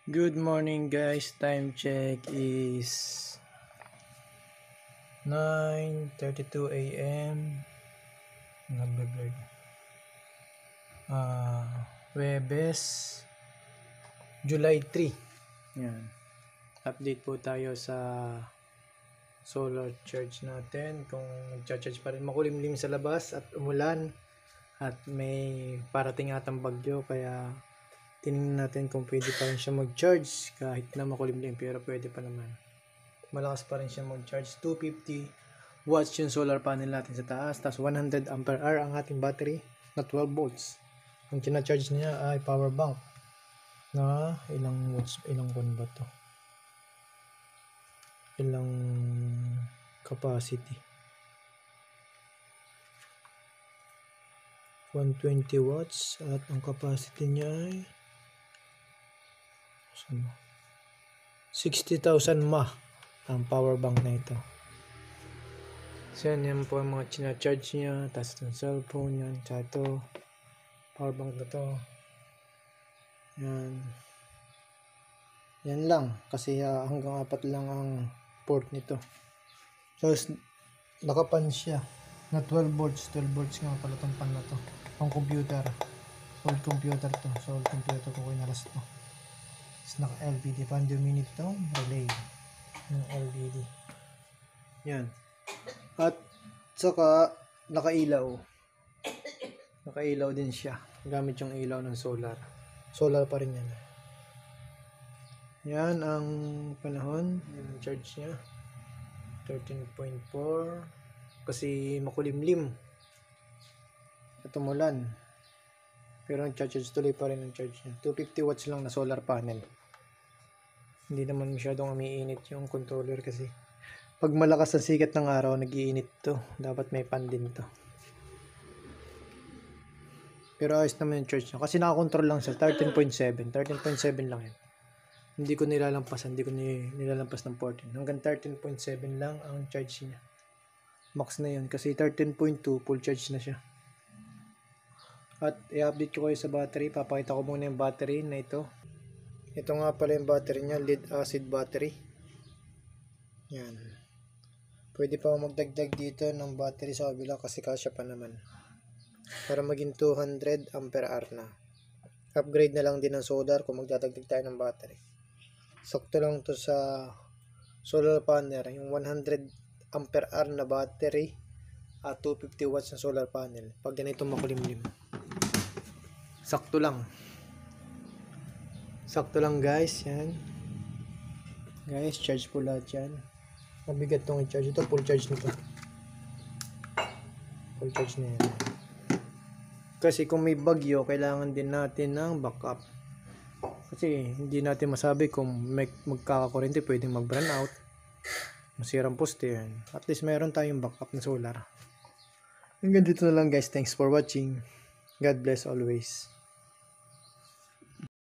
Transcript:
Good morning guys, time check is 9:32 a.m. Nagbe-blurred. Webes, July 3. Yan. Update po tayo sa solar charge natin. Kung nag-charge pa rin, makulimlim sa labas at umulan at may parating atang bagyo, kaya tingnan natin kung pwede pa rin siya mag-charge kahit na makulimlim, pero pwede pa naman. Malakas pa rin siya mag-charge. 250 watts yung solar panel natin sa taas, tapos 100 ampere hour ang ating battery na 12 volts. Ang kina-charge niya ay power bank na ilang watts, ilang kon ba to? Ilang capacity? 120 watts at ang capacity niya ay 60,000 mAh ang power bank na ito. So yan po ang mga china-charge niya, tapos itong cellphone yan, tsaka ito power bank na to. Yan lang kasi hanggang 4 lang ang port nito. So nakapan siya na 12 volts nga pala itong pan na to, pang computer, old computer to, so old computer ko kinalas to. Naka LVD, pan-minute to relay ng LVD yan, at saka nakailaw din siya gamit yung ilaw ng solar pa rin yan ang panahon, yung charge nya 13.4 kasi makulimlim at umulan, pero ang charge tuloy pa rin ang charge nya. 250 watts lang na solar panel. Hindi naman masyadong umiinit yung controller kasi pag malakas ang sikat ng araw, nag-iinit to. Dapat may fan din to. Pero ayos naman yung charge niya. Kasi nakakontrol lang siya. 13.7 lang yan. Hindi ko nilalampas ng 14. Hanggang 13.7 lang ang charge niya. Max na yun. Kasi 13.2 full charge na siya. At i-update ko kayo sa battery. Papakita ko muna yung battery na ito. Ito nga pala yung battery niya, lead acid battery. Yan. Pwede pa magdagdag dito ng battery sa kabila kasi kasya pa naman. Para maging 200 ampere hour na. Upgrade na lang din ng solar kung magdadagdag tayo ng battery. Sakto lang to sa solar panel, yung 100 ampere hour na battery at 250 watts na solar panel. Pag ganito makulimlim. Sakto lang guys, yan. Guys, charge po lahat yan. Mabigat tong i-charge. Ito, full charge nito. Full charge na yan. Kasi kung may bagyo, kailangan din natin ng backup. Kasi hindi natin masabi kung magkakakurente, pwedeng mag-burn out. Masirang poste yan. At least meron tayong backup na solar. Hanggang dito na lang guys. Thanks for watching. God bless always.